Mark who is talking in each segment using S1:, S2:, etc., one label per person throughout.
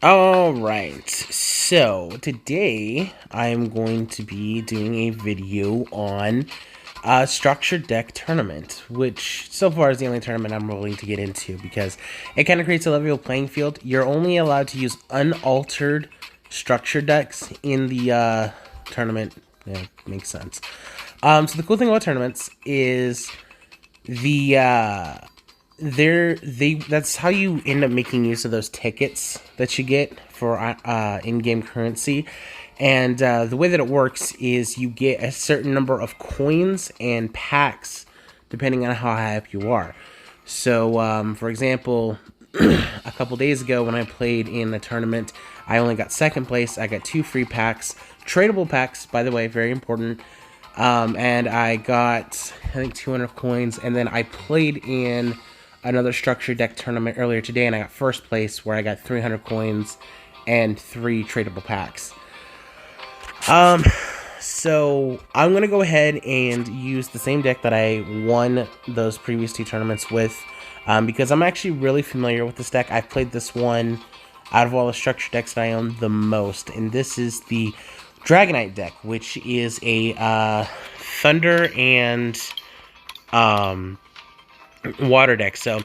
S1: Alright, so today I'm going to be doing a video on structured deck tournament, which so far is the only tournament I'm willing to get into because it kind of creates a level playing field. You're only allowed to use unaltered structured decks in the tournament. Yeah, makes sense. So the cool thing about tournaments is the that's how you end up making use of those tickets that you get for in-game currency. And the way that it works is you get a certain number of coins and packs depending on how high up you are. So for example, a couple days ago when I played in a tournament, I only got second place. I got 2 free packs, tradable packs, by the way, very important. And I got, I think, 200 coins. And then I played in another structured deck tournament earlier today, and I got first place, where I got 300 coins and 3 tradable packs. So I'm going to go ahead and use the same deck that I won those previous 2 tournaments with, because I'm actually really familiar with this deck. I've played this one out of all the structured decks that I own the most, and this is the Dragonite deck, which is a Thunder and Water deck. So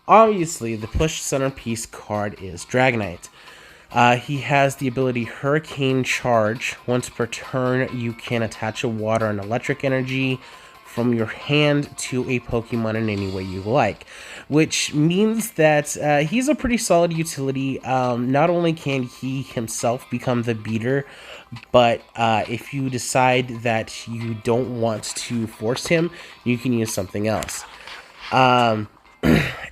S1: obviously the push centerpiece card is Dragonite. He has the ability Hurricane Charge. Once per turn, you can attach a water and electric energy from your hand to a Pokemon in any way you like, which means that he's a pretty solid utility. Not only can he himself become the beater, but if you decide that you don't want to force him, you can use something else.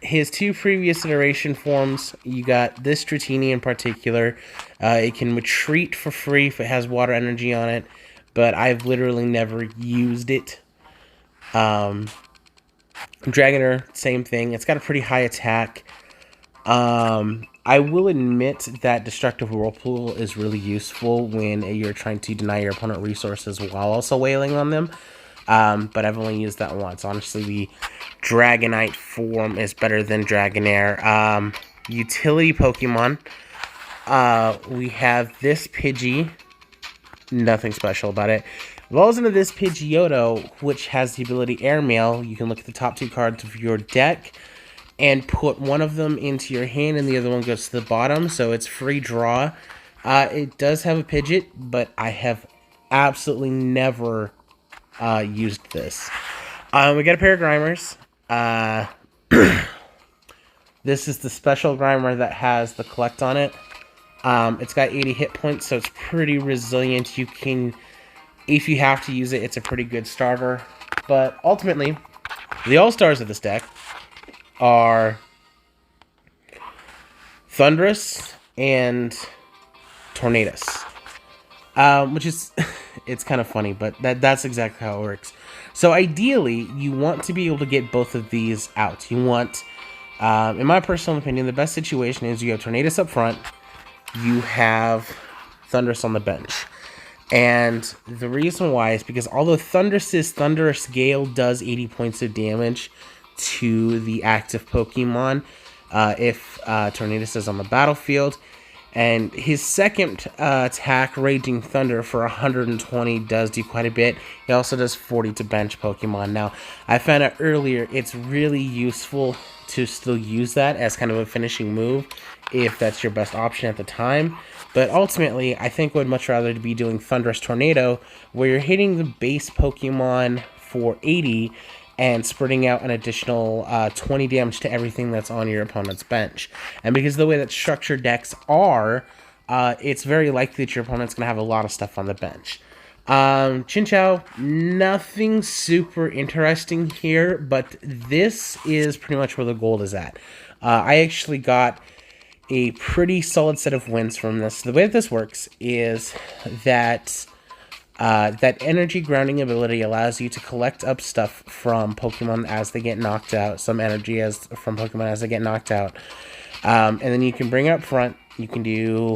S1: His 2 previous iteration forms, you got this Dratini in particular. It can retreat for free if it has water energy on it, but I've literally never used it. Dragonair, same thing. It's got a pretty high attack. I will admit that Destructive Whirlpool is really useful when you're trying to deny your opponent resources while also wailing on them. But I've only used that once. Honestly, the Dragonite form is better than Dragonair. Utility Pokemon. We have this Pidgey. Nothing special about it. Rolls into this Pidgeotto, which has the ability Airmail. You can look at the top 2 cards of your deck and put one of them into your hand, and the other one goes to the bottom, so it's free draw. It does have a Pidgeot, but I have absolutely never used this. We got a pair of Grimers. This is the special Grimer that has the collect on it. It's got 80 hit points, so it's pretty resilient. You can, if you have to use it, it's a pretty good starter. But ultimately, the all-stars of this deck are Thundurus and Tornadus. Which is, it's kind of funny, but that's exactly how it works. So ideally, you want to be able to get both of these out. You want, in my personal opinion, the best situation is you have Tornadus up front, you have Thundurus on the bench. And the reason why is because although Thundurus's Thunderous Gale does 80 points of damage to the active Pokemon, if Tornadus is on the battlefield, and his second attack, Raging Thunder, for 120 does do quite a bit. He also does 40 to bench Pokemon. Now, I found out earlier it's really useful to still use that as kind of a finishing move if that's your best option at the time. But ultimately, I think I would much rather be doing Thunderous Tornado, where you're hitting the base Pokemon for 80 and spreading out an additional 20 damage to everything that's on your opponent's bench. And because of the way that structured decks are, it's very likely that your opponent's going to have a lot of stuff on the bench. Chinchou, nothing super interesting here, but this is pretty much where the gold is at. I actually got a pretty solid set of wins from this. The way that this works is that that energy grounding ability allows you to collect up stuff from Pokemon as they get knocked out, some energy from Pokemon as they get knocked out. And then you can bring it up front. You can do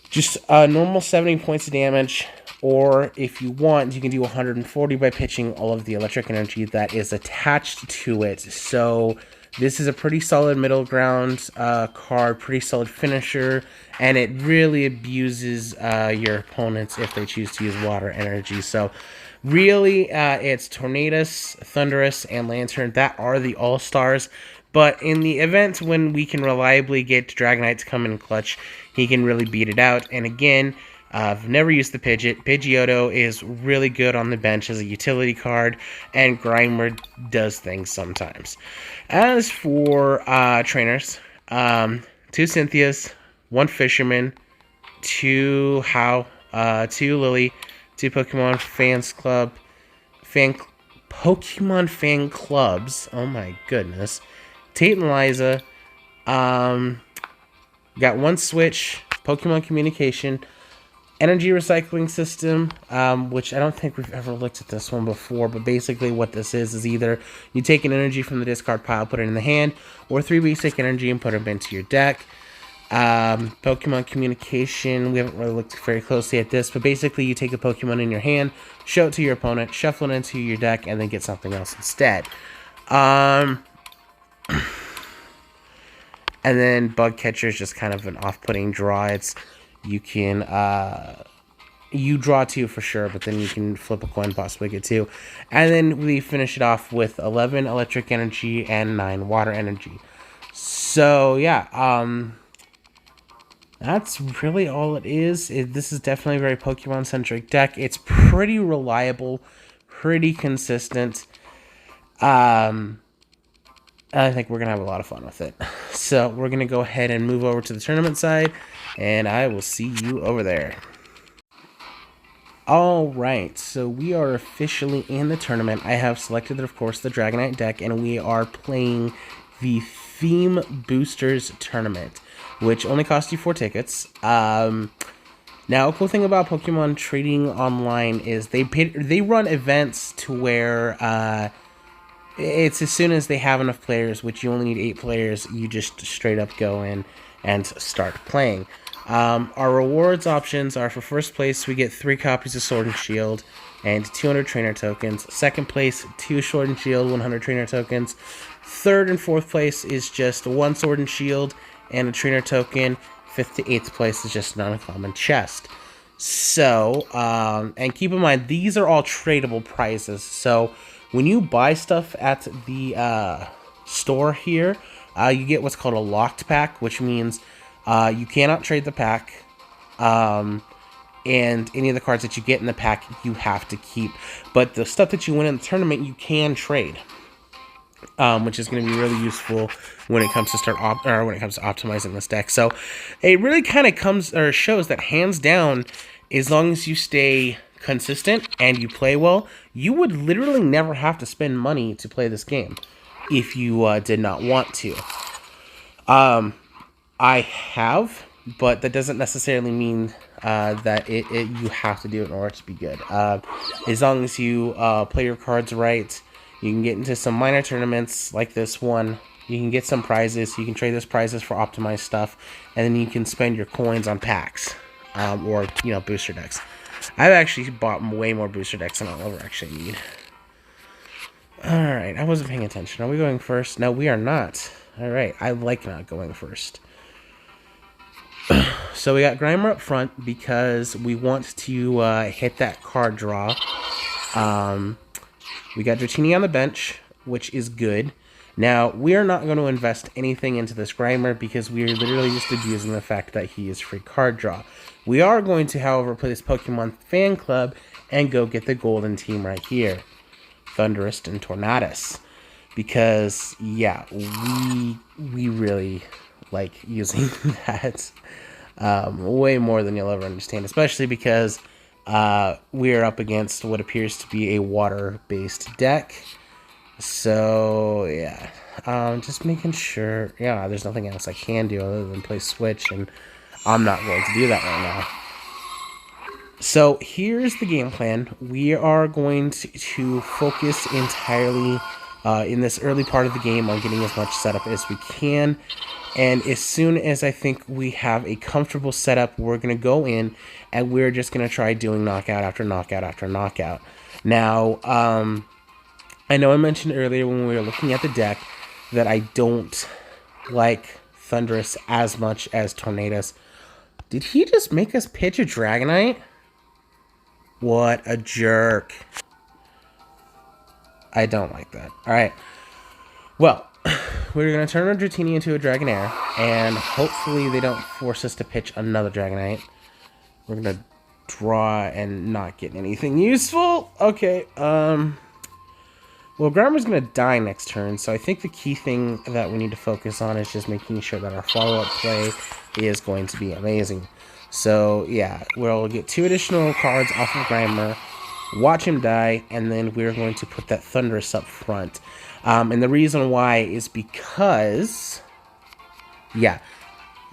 S1: just normal 70 points of damage, or if you want, you can do 140 by pitching all of the electric energy that is attached to it. So This is a pretty solid middle ground card, pretty solid finisher, and it really abuses your opponents if they choose to use water energy. So really, it's Tornadus, Thundurus, and Lantern. That are the all-stars. But in the event when we can reliably get Dragonite to come in clutch, he can really beat it out. And again, I've never used the Pidgeot. Pidgeotto is really good on the bench as a utility card, and Grimer does things sometimes. As for trainers, 2 Cynthias, 1 Fisherman, 2 How, 2 Lily, 2 Pokemon fan clubs. Oh my goodness. Tate and Liza. Got 1 Switch, Pokemon Communication, Energy Recycling System, which I don't think we've ever looked at this one before, but basically what this is either you take an energy from the discard pile, put it in the hand, or 3 basic energy and put them into your deck. Pokemon Communication, we haven't really looked very closely at this, but basically you take a Pokemon in your hand, show it to your opponent, shuffle it into your deck, and then get something else instead. And then Bug Catcher is just kind of an off-putting draw. It's you can you draw 2 for sure, but then you can flip a coin, possibly get 2. And then we finish it off with 11 electric energy and 9 water energy. So yeah, that's really all it is. This is definitely a very Pokemon-centric deck. It's pretty reliable, pretty consistent. I think we're going to have a lot of fun with it. So we're going to go ahead and move over to the tournament side, and I will see you over there. Alright, so we are officially in the tournament. I have selected, of course, the Dragonite deck, and we are playing the Theme Boosters Tournament, which only costs you 4 tickets. Now, a cool thing about Pokemon Trading Online is they run events to where it's as soon as they have enough players, which you only need 8 players, you just straight up go in and start playing. Our rewards options are for first place, we get 3 copies of Sword and Shield and 200 trainer tokens. Second place, 2 Sword and Shield, 100 trainer tokens. Third and fourth place is just 1 Sword and Shield and a trainer token. 5th to 8th place is just an uncommon chest. So, and keep in mind, these are all tradable prizes. So, when you buy stuff at the store here, you get what's called a locked pack, which means you cannot trade the pack, and any of the cards that you get in the pack, you have to keep. But the stuff that you win in the tournament, you can trade, which is going to be really useful when it comes to optimizing this deck. So it really kind of shows that hands down, as long as you stay consistent and you play well, you would literally never have to spend money to play this game if you did not want to. I have, but that doesn't necessarily mean that you have to do it in order to be good. As long as you play your cards right, you can get into some minor tournaments like this one. You can get some prizes. You can trade those prizes for optimized stuff, and then you can spend your coins on packs or booster decks. I've actually bought way more booster decks than I'll ever actually need. Alright, I wasn't paying attention. Are we going first? No, we are not. Alright, I like not going first. So we got Grimer up front because we want to hit that card draw. We got Dratini on the bench, which is good. Now, we are not going to invest anything into this Grimer because we are literally just abusing the fact that he is free card draw. We are going to, however, play this Pokemon fan club and go get the golden team right here. Thundurus and Tornadus. Because, yeah, we really like using that way more than you'll ever understand. Especially because we are up against what appears to be a water-based deck. So, yeah. Just making sure, yeah, there's nothing else I can do other than play Switch, and I'm not going to do that right now. So, here's the game plan. We are going to focus entirely in this early part of the game on getting as much setup as we can. And as soon as I think we have a comfortable setup, we're going to go in and we're just going to try doing knockout after knockout after knockout. Now, I know I mentioned earlier when we were looking at the deck that I don't like Thundurus as much as Tornadus. Did he just make us pitch a Dragonite? What a jerk. I don't like that. Alright. Well, we're going to turn our Dratini into a Dragonair, and hopefully they don't force us to pitch another Dragonite. We're going to draw and not get anything useful. Okay, well, Grimer's going to die next turn, so I think the key thing that we need to focus on is just making sure that our follow-up play is going to be amazing. So, yeah, we'll get 2 additional cards off of Grimer, watch him die, and then we're going to put that Thundurus up front. And the reason why is because, yeah,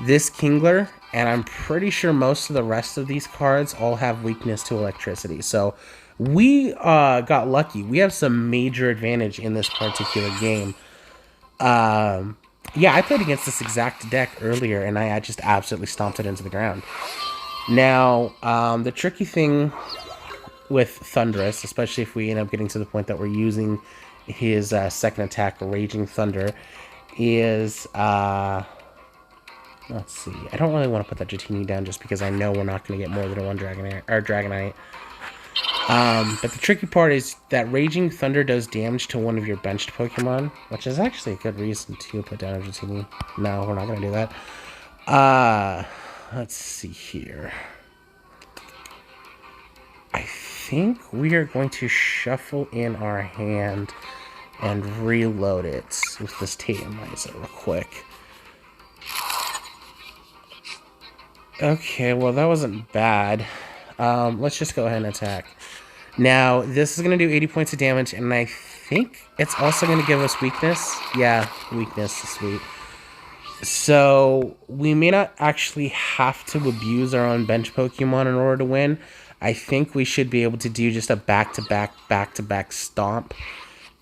S1: this Kingler, and I'm pretty sure most of the rest of these cards all have weakness to electricity. So we got lucky. We have some major advantage in this particular game. Yeah, I played against this exact deck earlier, and I just absolutely stomped it into the ground. Now, the tricky thing with Thundurus, especially if we end up getting to the point that we're using his second attack, Raging Thunder, is... let's see. I don't really want to put that Dratini down just because I know we're not going to get more than one Dragonite. But the tricky part is that Raging Thunder does damage to one of your benched Pokemon, which is actually a good reason to put down a Dratini. No, we're not going to do that. Let's see here. I think we are going to shuffle in our hand and reload it with this Tayumizer real quick. Okay, well, that wasn't bad. Let's just go ahead and attack. Now, this is going to do 80 points of damage, and I think it's also going to give us weakness. Yeah, weakness is sweet. So, we may not actually have to abuse our own bench Pokemon in order to win. I think we should be able to do just a back-to-back stomp.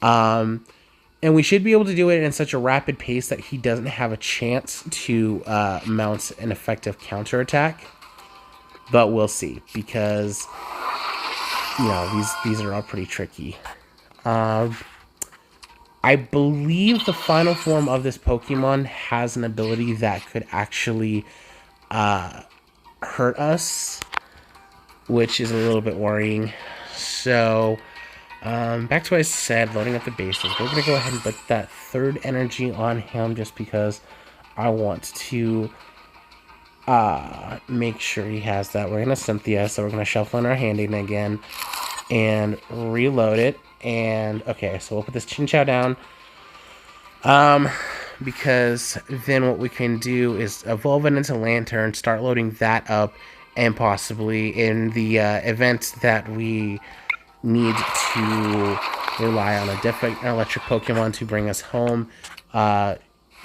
S1: And we should be able to do it in such a rapid pace that he doesn't have a chance to mount an effective counterattack. But we'll see, because, you know, these are all pretty tricky. I believe the final form of this Pokemon has an ability that could actually hurt us, which is a little bit worrying. So... back to what I said, loading up the bases. We're going to go ahead and put that third energy on him just because I want to make sure he has that. We're going to Cynthia, so we're going to shuffle in our handing again and reload it. And, okay, so we'll put this Chinchou down. Because then what we can do is evolve it into Lantern, start loading that up, and possibly in the event that we need to rely on a different electric Pokemon to bring us home,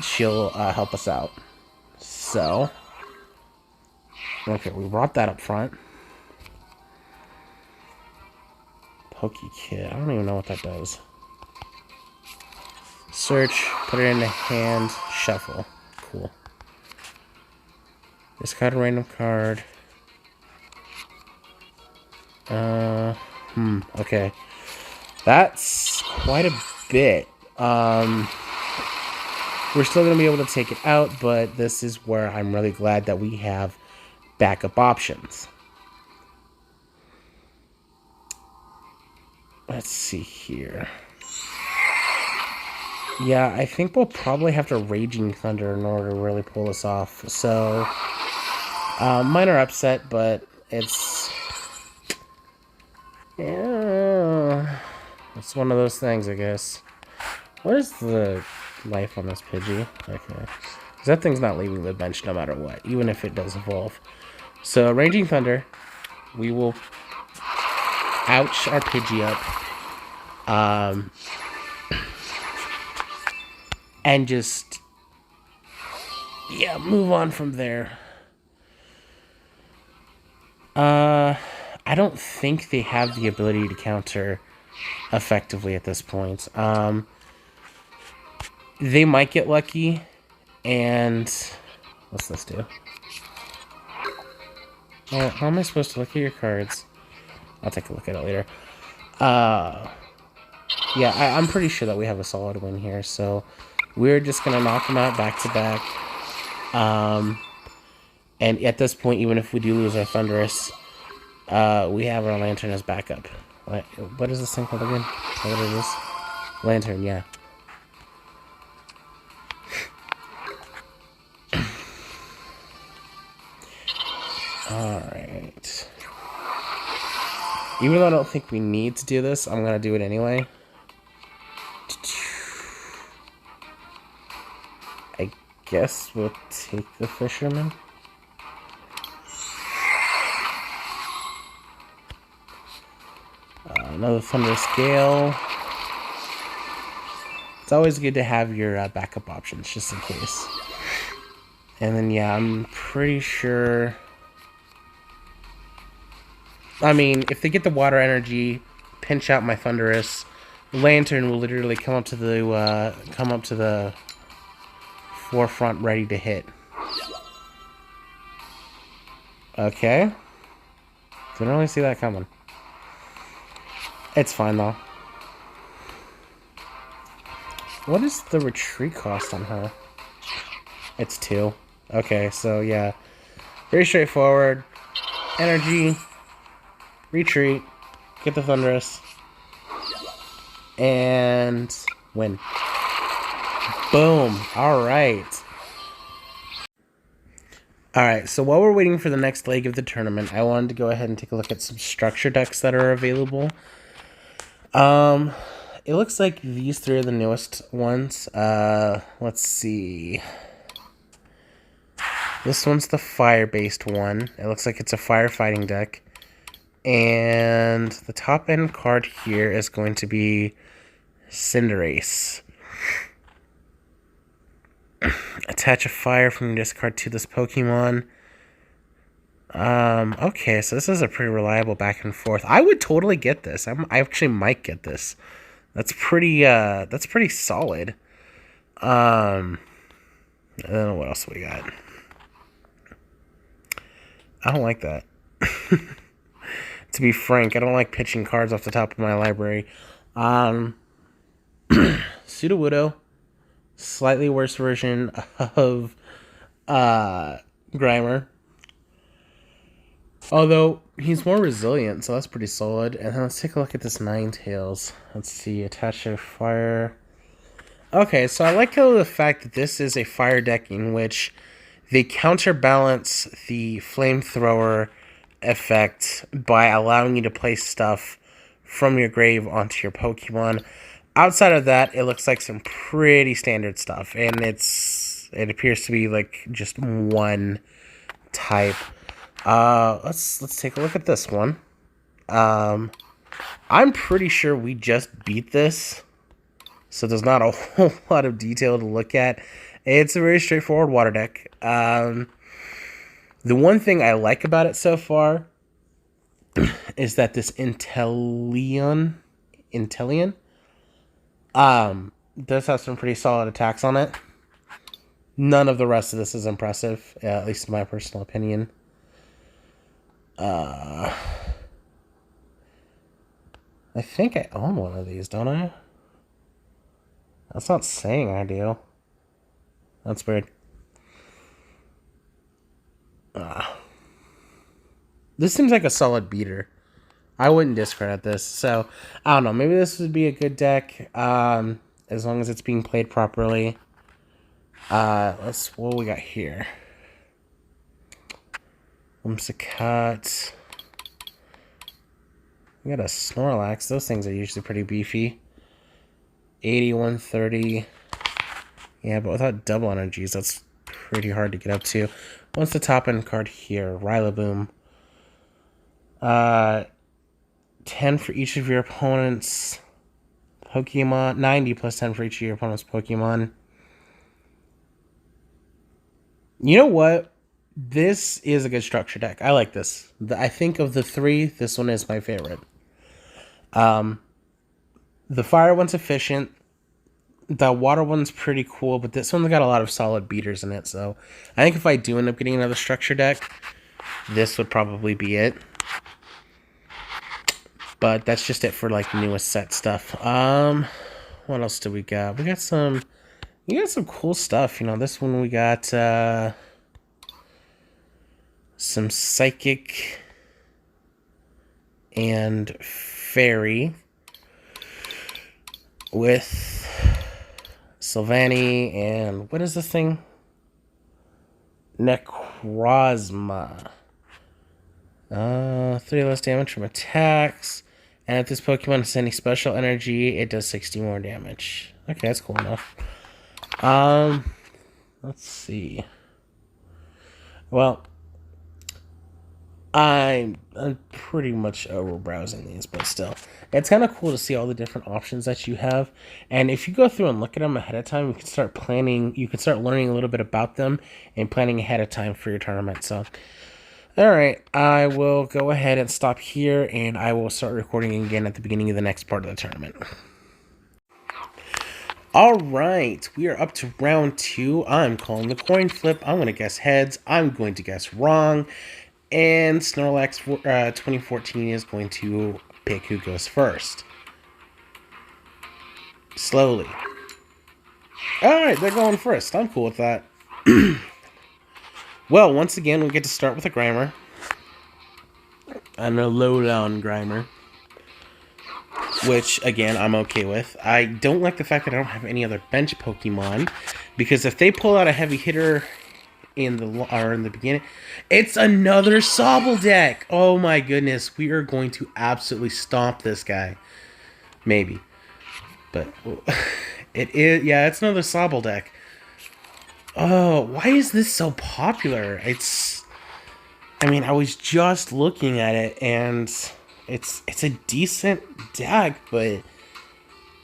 S1: she'll help us out. So, okay, we brought that up front. Pokekid, I don't even know what that does. Search, put it in the hand, shuffle. Cool. Discard a random card. Okay. That's quite a bit. We're still going to be able to take it out, but this is where I'm really glad that we have backup options. Let's see here. Yeah, I think we'll probably have to Raging Thunder in order to really pull this off. So, minor upset, but it's... yeah, it's one of those things, I guess. What is the life on this Pidgey? Okay. Because that thing's not leaving the bench no matter what, even if it does evolve. So, Raging Thunder, we will ouch our Pidgey up. And just, yeah, move on from there. I don't think they have the ability to counter effectively at this point. They might get lucky, and what's this do? Well, how am I supposed to look at your cards? I'll take a look at it later. Yeah, I'm pretty sure that we have a solid win here, so We're just going to knock them out back to back. And at this point, even if we do lose our Thunderous, we have our Lantern as backup. What is this thing called again? Is that what it is? Lantern, yeah. Alright. Even though I don't think we need to do this, I'm going to do it anyway. I guess we'll take the Fisherman. Another Thunderous Gale. It's always good to have your backup options, just in case. And then, yeah, I'm pretty sure... I mean, if they get the Water Energy, pinch out my Thunderous, Lantern will literally come up to the forefront, ready to hit. Okay. Didn't really see that coming. It's fine, though. What is the retreat cost on her? It's 2. Okay, so yeah. Very straightforward. Energy. Retreat. Get the Thunderous. And win. Boom. Alright. Alright, so while we're waiting for the next leg of the tournament, I wanted to go ahead and take a look at some structure decks that are available. It looks like these 3 are the newest ones. Let's see. This one's the fire-based one. It looks like it's a firefighting deck. And the top end card here is going to be Cinderace. Attach a fire from your discard to this Pokemon. Okay, so this is a pretty reliable back and forth. I would totally get this. I actually might get this. That's pretty solid. I don't know what else we got. I don't like that. To be frank, I don't like pitching cards off the top of my library. Sudowoodo, slightly worse version of Grimer. Although, he's more resilient, so that's pretty solid. And then let's take a look at this Ninetales. Let's see, attach a fire. Okay, so I like the fact that this is a fire deck in which they counterbalance the flamethrower effect by allowing you to place stuff from your grave onto your Pokemon. Outside of that, it looks like some pretty standard stuff, and it appears to be like just one type. Let's take a look at this one. I'm pretty sure we just beat this, so there's not a whole lot of detail to look at. It's a very straightforward water deck. The one thing I like about it so far is that this Inteleon does have some pretty solid attacks on it. None of the rest of this is impressive, at least in my personal opinion. I think I own one of these, don't I? That's not saying I do. That's weird. This seems like a solid beater. I wouldn't discredit this. So, I don't know. Maybe this would be a good deck, as long as it's being played properly. What we got here? Whimsicott. We got a Snorlax. Those things are usually pretty beefy. 80, 130. Yeah, but without double energies, that's pretty hard to get up to. What's the top end card here? Rillaboom. 10 for each of your opponents' Pokemon. 90 plus 10 for each of your opponent's Pokemon. You know what? This is a good structure deck. I like this. I think of the 3, this one is my favorite. The fire one's efficient. The water one's pretty cool, but this one's got a lot of solid beaters in it. So I think if I do end up getting another structure deck, this would probably be it. But that's just it for like newest set stuff. What else do we got? We got some You got some cool stuff. You know, this one we got some Psychic and Fairy with Sylvani and what is this thing? Necrozma. 3 less damage from attacks. And if this Pokemon is any special energy, it does 60 more damage. Okay, that's cool enough. Let's see. Well, I'm pretty much over browsing these, but still. It's kind of cool to see all the different options that you have. And if you go through and look at them ahead of time, you can start planning, you can start learning a little bit about them and planning ahead of time for your tournament. So, alright, I will go ahead and stop here, and I will start recording again at the beginning of the next part of the tournament. Alright, we are up to round 2. I'm calling the coin flip. I'm going to guess heads. I'm going to guess wrong. And Snorlax 2014 is going to pick who goes first. Slowly. Alright, they're going first. I'm cool with that. Well, once again, we get to start with a Grimer. And a lowdown Grimer. Which, again, I'm okay with. I don't like the fact that I don't have any other bench Pokemon. Because if they pull out a heavy hitter in the beginning, it's another Sobble deck. Oh my goodness, we are going to absolutely stomp this guy. Maybe. But it is, yeah, it's another Sobble deck. Oh, why is this so popular? I mean, I was just looking at it, and it's a decent deck, but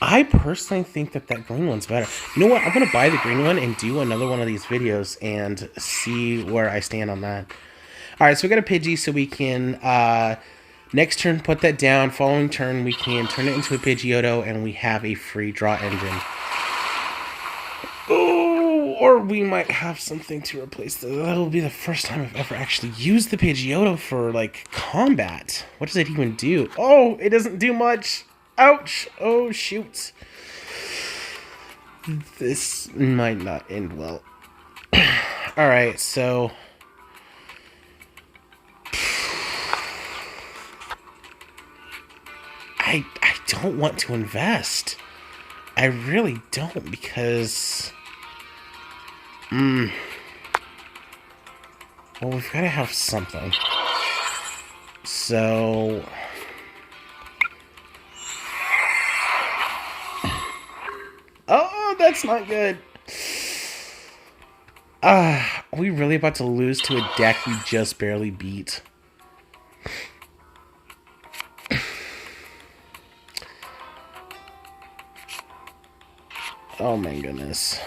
S1: I personally think that green one's better. You know what? I'm going to buy the green one and do another one of these videos and see where I stand on that. Alright, so we got a Pidgey, so we can, next turn, put that down. Following turn, we can turn it into a Pidgeotto, and we have a free draw engine. Oh, or we might have something to replace that. That'll be the first time I've ever actually used the Pidgeotto for, like, combat. What does it even do? Oh, it doesn't do much. Ouch! Oh, shoot. This might not end well. Alright, so... I don't want to invest. I really don't, because... Well, we've got to have something. So... Oh, that's not good. We really about to lose to a deck we just barely beat. Oh my goodness.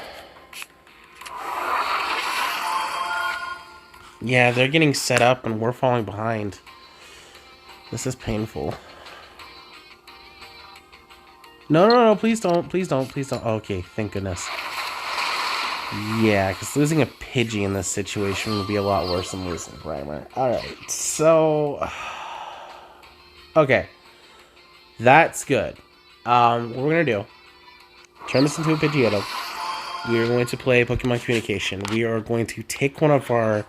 S1: Yeah, they're getting set up and we're falling behind. This is painful. No, please don't, please don't, please don't. Okay, thank goodness. Yeah, because losing a Pidgey in this situation would be a lot worse than losing a Grimer. Alright, so... Okay. That's good. What we're going to do... Turn this into a Pidgeotto. We are going to play Pokemon Communication. We are going to take one of our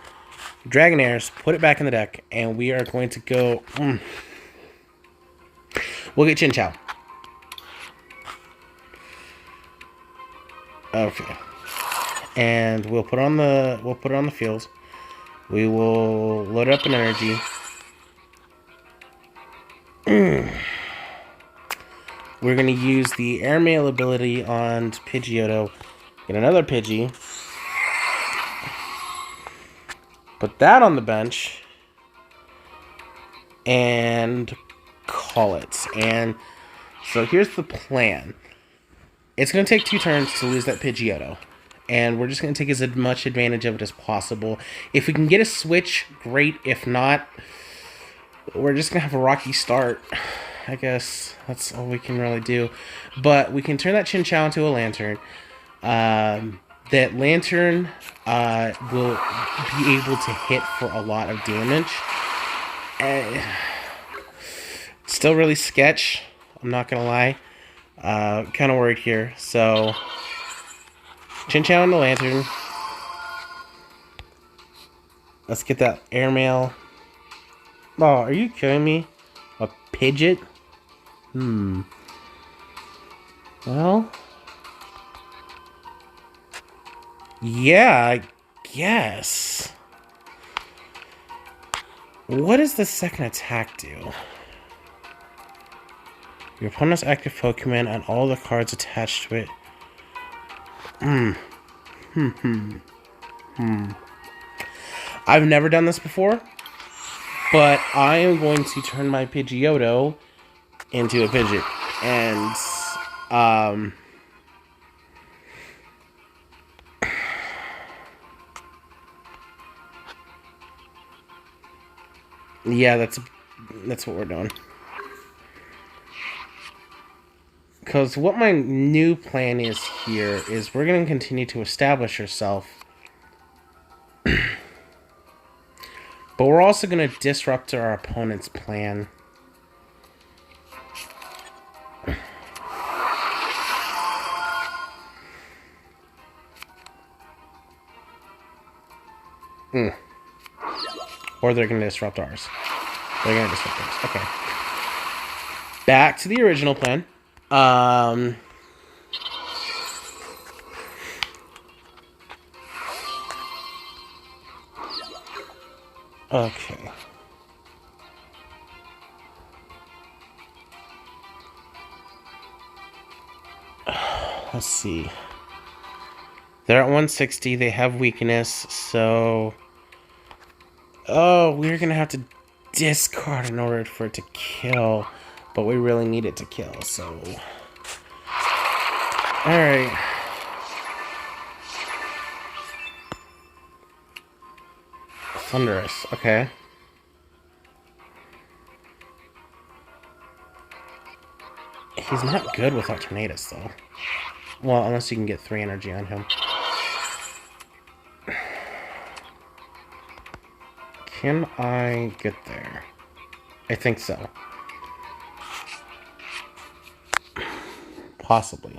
S1: Dragonairs, put it back in the deck, and we are going to go... We'll get Chinchou. Okay. And we'll put it on the field. We will load up an energy. We're going to use the Airmail ability on Pidgeotto. Get another Pidgey. Put that on the bench. And call it. And so here's the plan. It's going to take 2 turns to lose that Pidgeotto. And we're just going to take as much advantage of it as possible. If we can get a switch, great. If not, we're just going to have a rocky start. I guess that's all we can really do. But we can turn that Chinchou into a Lantern. That Lantern will be able to hit for a lot of damage. Still really sketch. I'm not going to lie. Kind of worried here. So Chinchou and the Lantern. Let's get that airmail. Oh, are you kidding me? A Pidgeot? Well... yeah, I guess. What does the second attack do? Your opponent's active Pokemon and all the cards attached to it. I've never done this before, but I am going to turn my Pidgeotto into a Pidgeot. And, yeah, that's what we're doing. Because what my new plan is here is we're going to continue to establish ourselves. But we're also going to disrupt our opponent's plan. Or they're going to disrupt ours. They're going to disrupt ours. Okay. Back to the original plan. Okay. Let's see. They're at 160. They have weakness, so... oh, we're going to have to discard in order for it to kill. But we really need it to kill, so... alright. Thunderous, okay. He's not good without Tornadus, though. Well, unless you can get 3 energy on him. Can I get there? I think so. Possibly.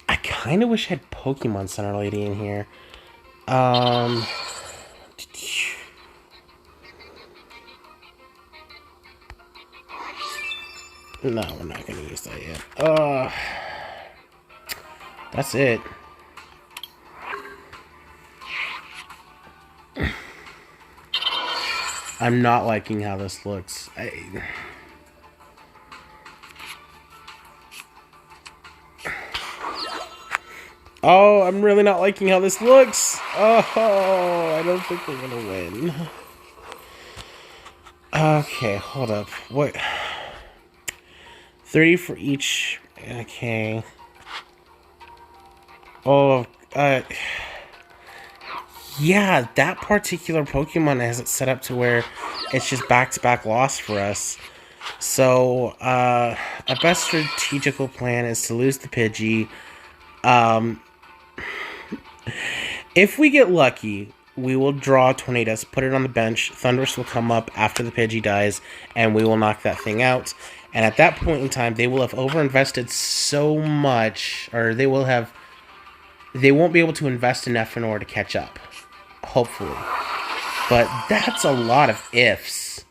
S1: I kind of wish I had Pokemon Center Lady in here. No, we're not going to use that yet. That's it. I'm not liking how this looks. Oh, I'm really not liking how this looks. Oh, I don't think we're going to win. Okay, hold up. What? 30 for each. Okay. Oh, yeah, that particular Pokemon has it set up to where it's just back-to-back loss for us. So, a best strategical plan is to lose the Pidgey. If we get lucky, we will draw Tornadus, put it on the bench, Thunderous will come up after the Pidgey dies, and we will knock that thing out. And at that point in time, they will have overinvested so much, or they won't be able to invest enough in order to catch up. Hopefully. But that's a lot of ifs.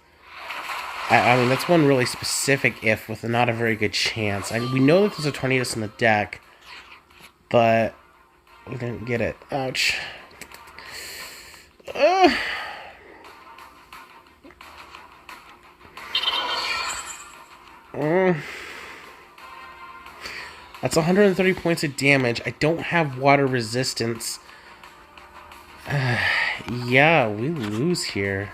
S1: I mean, that's one really specific if with not a very good chance. We know that there's a Tornadus in the deck, but we didn't get it. Ouch. That's 130 points of damage. I don't have water resistance. Yeah, we lose here.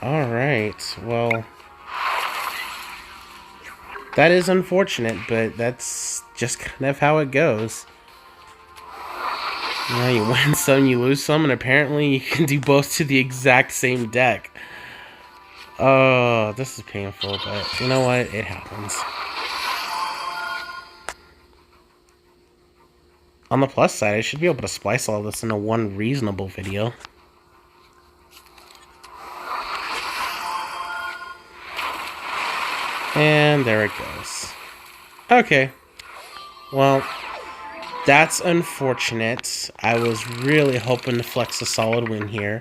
S1: Alright, well... that is unfortunate, but that's just kind of how it goes. You know, you win some, you lose some, and apparently you can do both to the exact same deck. Oh, this is painful, but you know what? It happens. On the plus side, I should be able to splice all this into one reasonable video. And there it goes. Okay. Well, that's unfortunate. I was really hoping to flex a solid win here.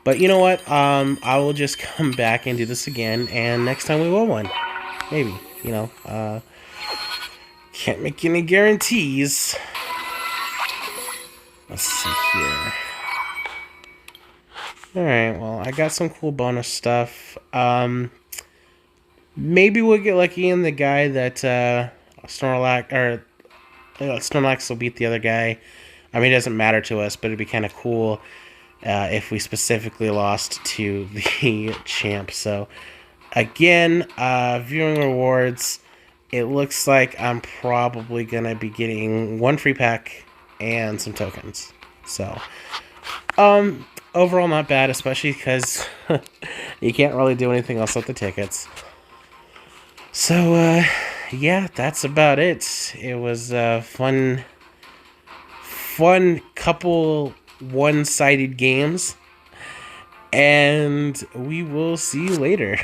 S1: But you know what? I will just come back and do this again, and next time we will win. Maybe. You know, can't make any guarantees. Let's see here. Alright, well, I got some cool bonus stuff. Maybe we'll get lucky in the guy that Snorlax will beat the other guy. I mean, it doesn't matter to us, but it'd be kind of cool if we specifically lost to the champ. So, again, viewing rewards, it looks like I'm probably going to be getting one free pack and some tokens. So, overall not bad, especially because you can't really do anything else with the tickets. So, yeah, that's about it. It was a fun couple one-sided games, and we will see you later.